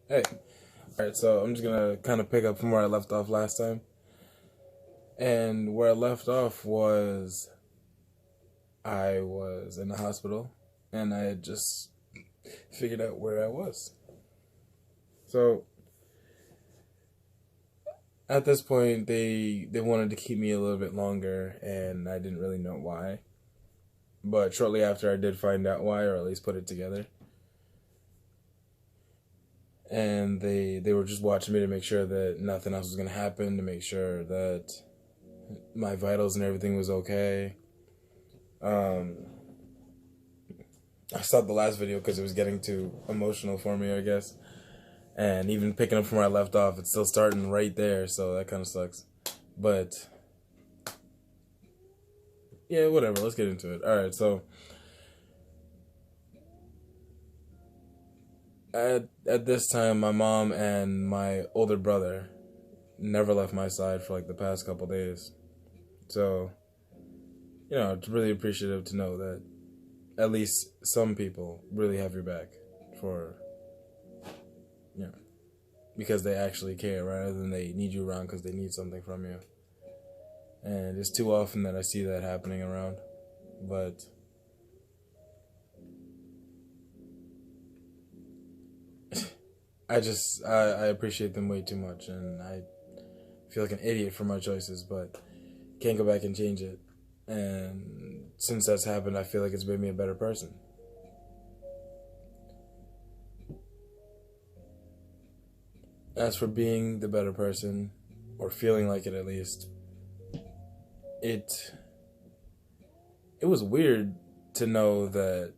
Hey. Alright, so I'm just gonna kind of pick up from where I left off last time. And where I left off was I was in the hospital and I had just figured out where I was. So at this point they wanted to keep me a little bit longer and I didn't really know why. But shortly after I did find out why, or at least put it together. And they were just watching me to make sure that nothing else was gonna happen, to make sure that my vitals and everything was okay. Um, I stopped the last video because it was getting too emotional for me, I guess. And even picking up from where I left off, it's still starting right there, so that kind of sucks. But yeah, whatever. Let's get into it. All right, so at this time, my mom and my older brother never left my side for like the past couple days. So it's really appreciative to know that at least some people really have your back for you know because they actually care rather than they need you around because they need something from you. And it's too often that I see that happening around. But I appreciate them way too much, and I feel like an idiot for my choices, but can't go back and change it. And since that's happened, I feel like it's made me a better person. As for being the better person, or feeling like it at least, it it was weird to know that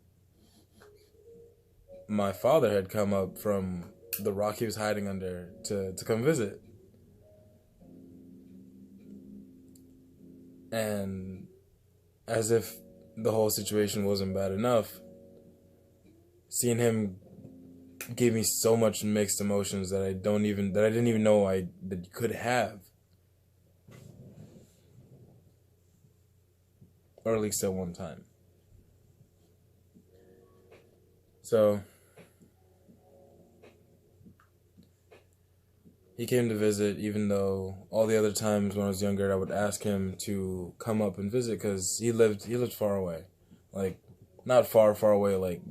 my father had come up from the rock he was hiding under to come visit. And as if the whole situation wasn't bad enough, seeing him gave me so much mixed emotions that I didn't even know that you could have, or at least at one time. So he came to visit, even though all the other times when I was younger, I would ask him to come up and visit because he lived far away, like not far away, like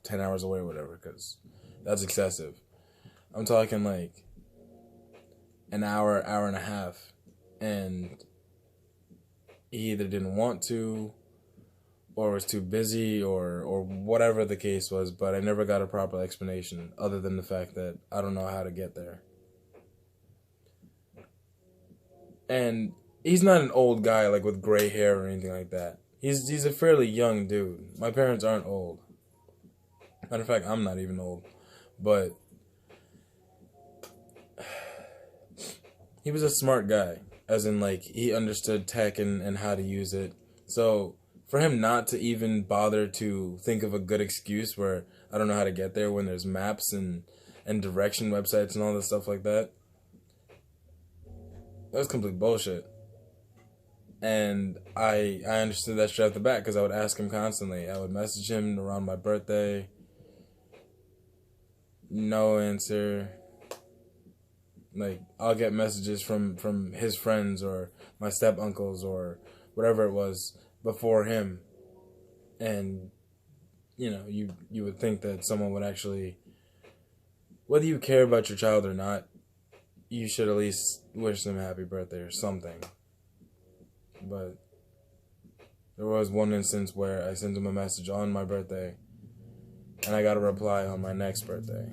10 hours away or whatever, because that's excessive. I'm talking like an hour and a half, and he either didn't want to, or was too busy, or whatever the case was. But I never got a proper explanation other than the fact that I don't know how to get there. And he's not an old guy like with gray hair or anything like that. He's a fairly young dude. My parents aren't old. Matter of fact, I'm not even old. But he was a smart guy, as in like he understood tech and how to use it. So for him not to even bother to think of a good excuse where I don't know how to get there when there's maps and direction websites and all this stuff like that, that was complete bullshit. And I understood that straight off the bat because I would ask him constantly. I would message him around my birthday. No answer. Like I'll get messages from his friends or my step uncles or whatever it was before him, and you would think that someone would actually, whether you care about your child or not, you should at least wish them a happy birthday or something. But there was one instance where I sent him a message on my birthday, and I got a reply on my next birthday.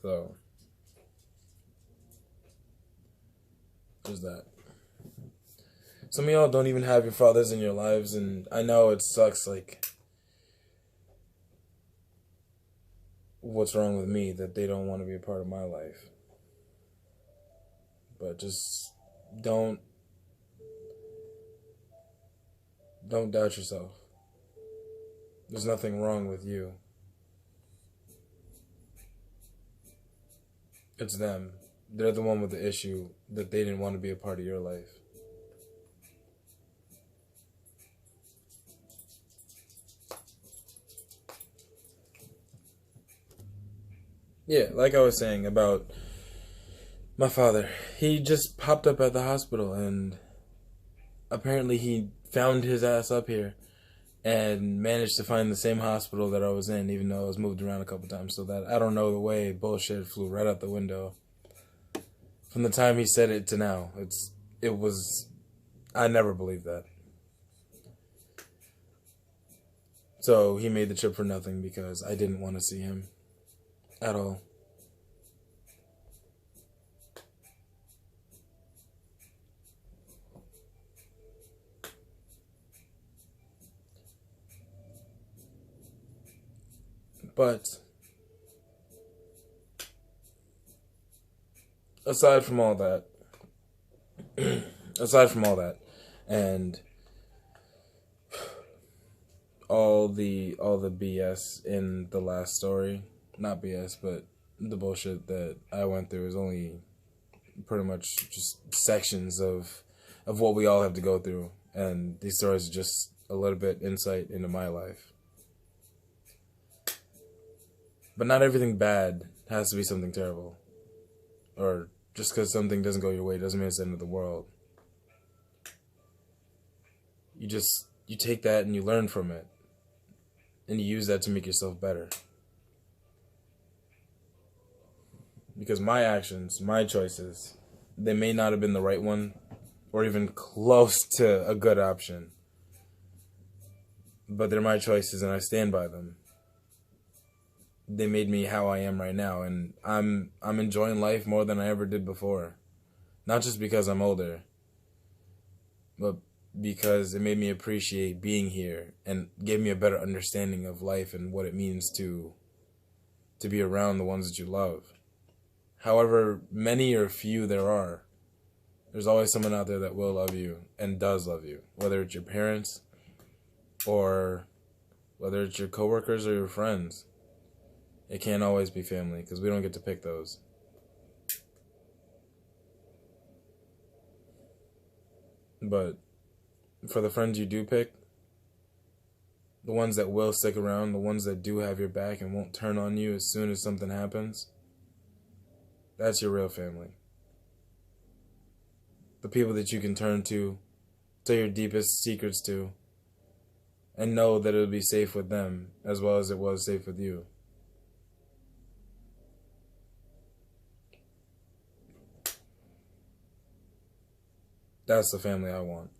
So there's that. Some of y'all don't even have your fathers in your lives, and I know it sucks. Like, what's wrong with me that they don't want to be a part of my life? But just don't don't doubt yourself. There's nothing wrong with you. It's them. They're the one with the issue that they didn't want to be a part of your life. Yeah, like I was saying about my father, he just popped up at the hospital, and apparently he found his ass up here and managed to find the same hospital that I was in, even though I was moved around a couple times. So that I don't know the way bullshit flew right out the window. From the time he said it to now, it was I never believed that. So he made the trip for nothing because I didn't want to see him at all. But aside from all that, aside from all that, and all the BS in the last story, not BS, but the bullshit that I went through is only pretty much just sections of what we all have to go through, and these stories are just a little bit insight into my life. But not everything bad has to be something terrible, or just because something doesn't go your way doesn't mean it's the end of the world. You take that and you learn from it, and you use that to make yourself better. Because my actions, my choices, they may not have been the right one, or even close to a good option, but they're my choices and I stand by them. They made me how I am right now, and I'm enjoying life more than I ever did before. Not just because I'm older, but because it made me appreciate being here and gave me a better understanding of life and what it means to be around the ones that you love. However many or few there are, there's always someone out there that will love you and does love you, whether it's your parents or whether it's your coworkers or your friends. It can't always be family because we don't get to pick those. But for the friends you do pick, the ones that will stick around, the ones that do have your back and won't turn on you as soon as something happens, that's your real family. The people that you can turn to, tell your deepest secrets to, and know that it'll be safe with them as well as it was safe with you. That's the family I want.